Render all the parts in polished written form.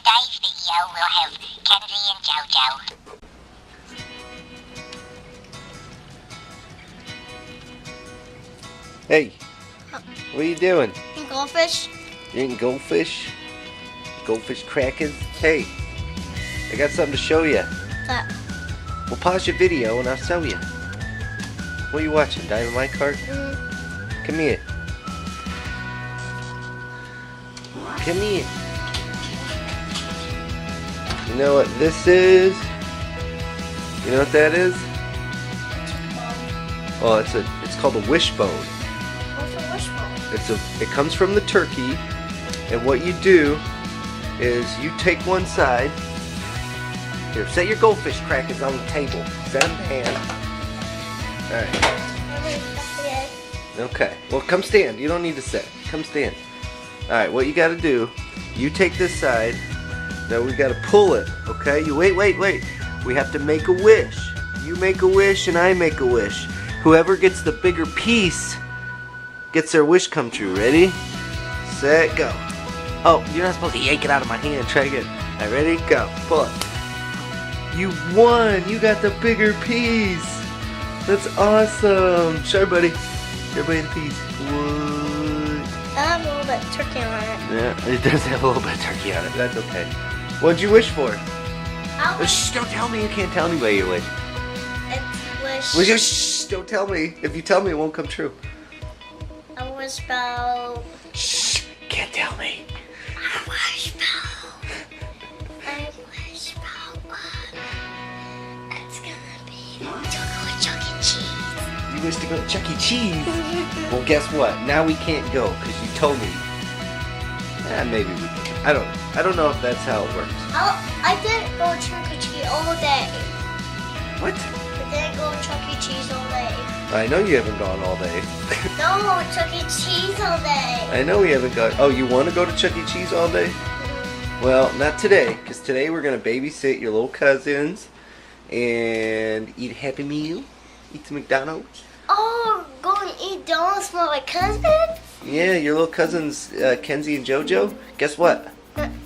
today's video we'll have Kenzie and JoJo. Hey, what are you doing? Goldfish. You eating goldfish? Goldfish crackers? Hey, I got something to show you. That. Well, pause your video and I'll show you. What are you watching? Dynamite Cart? Come here. Come here. You know what this is? You know what that is? Oh, it's called a wishbone. What's a wishbone? It comes from the turkey, and what you do is you take one side. Here, set your goldfish crackers on the table. Set them down. Alright. Okay. Well, come stand. You don't need to sit. Come stand. Alright, what you gotta do, you take this side. Now we gotta pull it, okay? You wait. We have to make a wish. You make a wish and I make a wish. Whoever gets the bigger piece gets their wish come true. Ready? Set, go. Oh, you're not supposed to yank it out of my hand. Try again. Alright, ready? Go. Pull it. You won! You got the bigger piece! That's awesome! Show everybody. Show everybody the piece. What? I have a little bit of turkey on it. Yeah, it does have a little bit of turkey on it. That's okay. What'd you wish for? Shh, don't tell me. You can't tell anybody your wish. Shh, don't tell me. If you tell me, it won't come true. I wish about... Shh, can't tell me. I wish about it's gonna be to go to Chuck E. Cheese. You wish to go to Chuck E. Cheese? Well, guess what? Now we can't go because you told me. Maybe we can. I don't know if that's how it works. I didn't go to Chuck E. Cheese all day. What? I didn't go to Chuck E. Cheese all day. I know you haven't gone all day. No, Chuck E. Cheese all day. I know we haven't gone. Oh, you want to go to Chuck E. Cheese all day? Well, not today, because today we're going to babysit your little cousins and eat a Happy Meal, eat some McDonald's. Oh, go and eat donuts for my cousin? Yeah, your little cousins, Kenzie and JoJo. Guess what?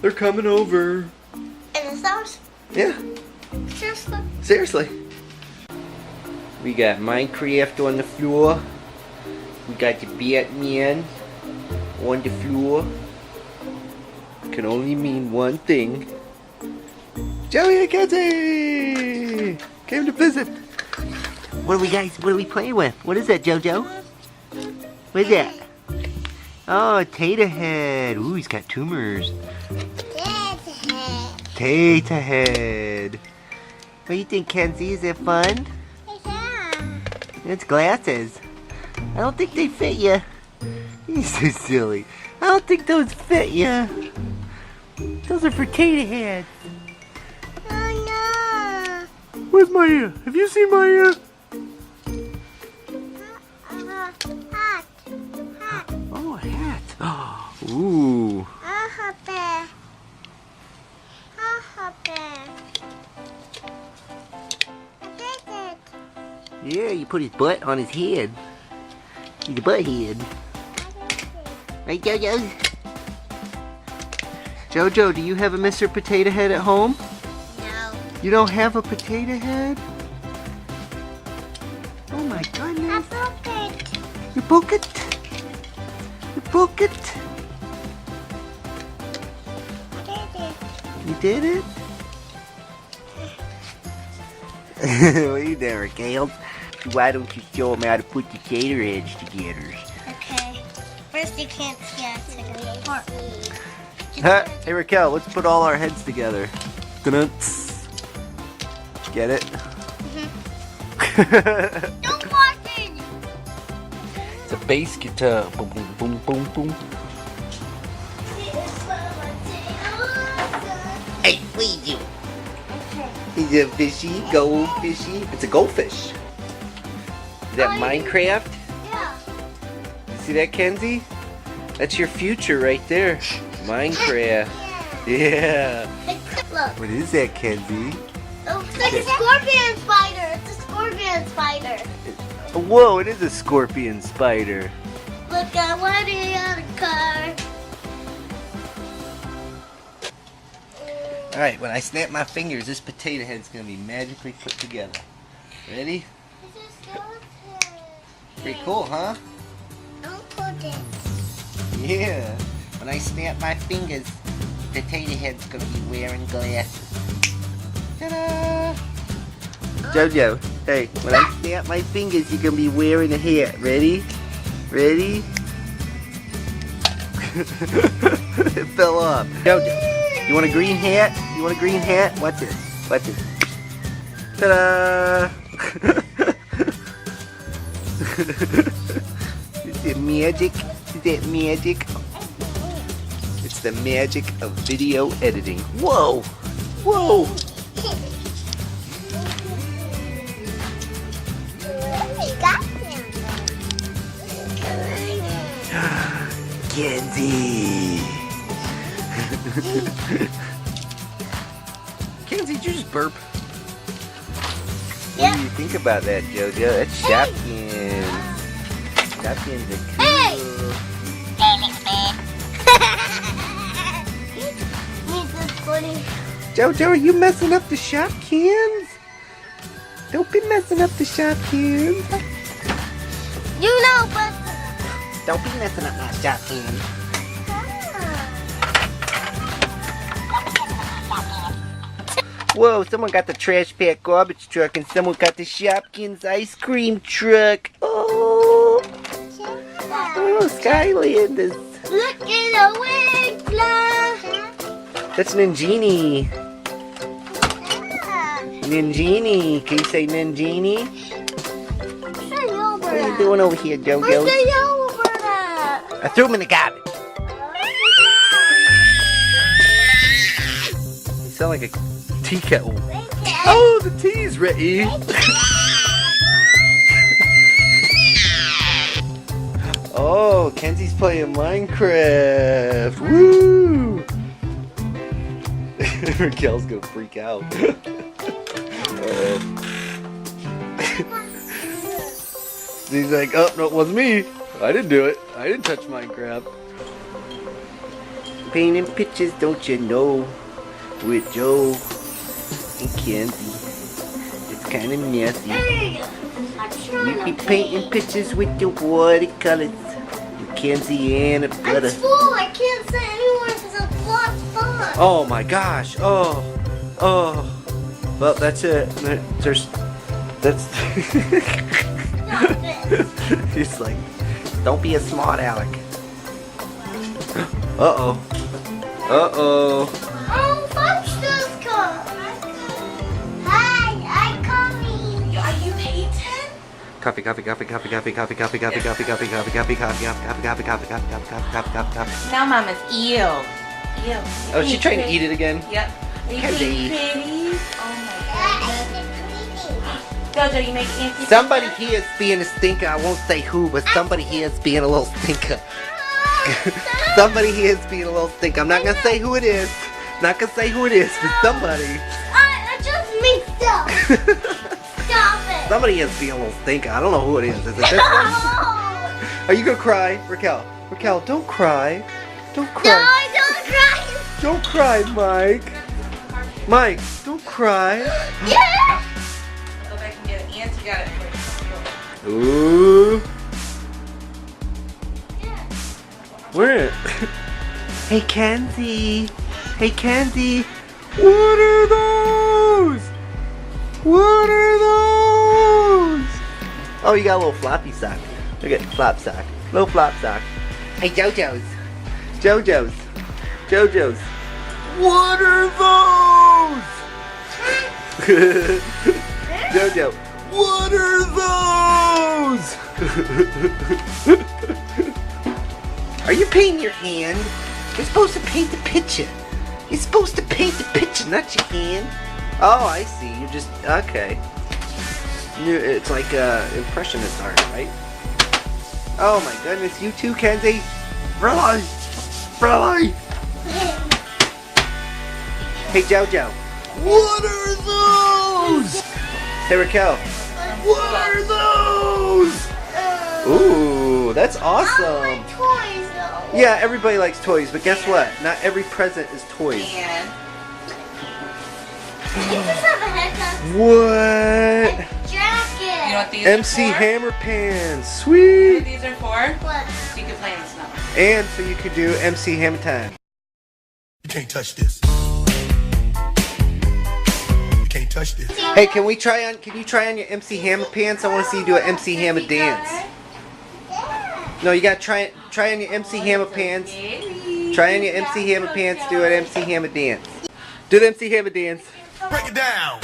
They're coming over. In this house? Yeah. Seriously? Seriously. We got Minecraft on the floor. We got the Batman on the floor. Can only mean one thing. Joey and Kenzie came to visit. What are we playing with? What is that, JoJo? What is that? Oh, a Tater Head. Ooh, he's got tumors. Tater Head. What do you think, Kenzie? Is it fun? Yeah. It's glasses. I don't think they fit you. You're so silly. I don't think those fit you. Those are for Tater Heads. Oh no. Where's Maya? Have you seen Maya? Hat. Oh, a hat. Oh, ooh. Yeah, you put his butt on his head. He's a butt head. Right, JoJo? JoJo, do you have a Mr. Potato Head at home? No. You don't have a potato head? Oh my goodness. I broke it. You broke it? You broke it? You did it? What are you doing, Raquels? Why don't you show them how to put the tater heads together? Okay. First you can't see us apart. Hey Raquel, let's put all our heads together. Dun-dun-ts. Get it? Don't watch it! It's a bass guitar. Boom, boom, boom, boom, boom. Hey, what are you doing? Is it a fishy? Goldfishy? It's a goldfish. Is that Minecraft? Yeah. You see that, Kenzie? That's your future right there. Minecraft. Yeah. Look. What is that, Kenzie? Oh, it's a scorpion spider. It's a scorpion spider. Whoa, it is a scorpion spider. Look at what he on the car. Alright, when I snap my fingers, this potato head's gonna be magically put together. Ready? This is skeleton. Pretty cool, huh? Don't put it. Yeah. When I snap my fingers, potato head's gonna be wearing glasses. Ta-da! Jojo, hey, when I snap my fingers, you're gonna be wearing a hat. Ready? Ready? It fell off. Jojo, you want a green hat? You want a green hat? Watch this. Watch this. Ta-da! Is it magic? Is that magic? It's the magic of video editing. Whoa! Whoa! Kenzie! Kenzie, did you just burp? What do you think about that, Jojo? That's Shopkins. Shopkins are cool. Hey! Jojo, are you messing up the Shopkins? Don't be messing up the Shopkins. You know, but Don't be messing up my Shopkins. Whoa, someone got the trash pack garbage truck and someone got the Shopkins ice cream truck. Oh, Skylanders. look at the wiggler. That's Ninjini. Ninjini. Can you say Ninjini? What are you doing over here, Where's Jojo? the yellow bird at? I threw him in the garbage. You sound like a tea kettle. Oh, the tea's ready. Oh, Kenzie's playing Minecraft. Woo! Raquel's gonna freak out. He's like, oh, no, it wasn't me. I didn't do it. I didn't touch Minecraft. Painting pictures, don't you know? With Joe and Kenzie. It's kind of messy. You be painting pictures with your watercolors. With Kenzie and a brother. It's full. I can't sit anywhere because it's lost fun. Oh my gosh. Oh. Oh. Well, that's it. That's. He's like, don't be a smart aleck. Uh-oh. Uh-oh. Oh, Fox's come. Hi, I'm coming. Are you Peyton? Coffee. Now Mama's ew. Oh, she's trying to eat it again. Yep. Are you Kenzie. being pretty? Oh my goodness. Jojo, you make Auntie Somebody pizza? here is being a stinker. I won't say who, but somebody here is being a little stinker. Somebody here is being a little stinker. I'm not gonna say who it is. Not gonna say who it is, but somebody. I just mixed up. Stop it. Somebody is being a little stinker. I don't know who it is. Is it this one? Are you gonna cry, Raquel? Raquel, don't cry. Don't cry. No, I don't cry. Don't cry, Mike. Mike, don't cry. Yeah. Go back and get it. Auntie got it. Ooh. Where? Hey, Kenzie. Hey, Kenzie. What are those? What are those? Oh, you got a little floppy sock. Look at flop sock. Little flop sock. Hey, Jojo's. Jojo's. Jojo's. What are those? Jojo. What are those? Are you painting your hand? You're supposed to paint the picture. You're supposed to paint the picture, not your hand. Oh, I see. You're just okay. It's like impressionist art, right? Oh my goodness, you too, Kenzie. Really? Really? Hey, Jojo. What are those? Hey, Raquel. What are those? Ooh, that's I awesome. like toys though. Yeah, everybody likes toys, but guess what? Not every present is toys. And You just have a haircut. What? A jacket. You know what these MC are for? Hammer Pants. You know Sweet. what these are for? What? So you can play in the snow. And so you could do MC Hammer time. You can't touch this. You can't touch this. Hey, can you try on your MC Hammer pants? I want to see you do an MC Hammer dance. No, you gotta try on your MC Hammer pants. Try on your MC Hammer pants, do an MC Hammer dance. Do the MC Hammer dance. Break it down.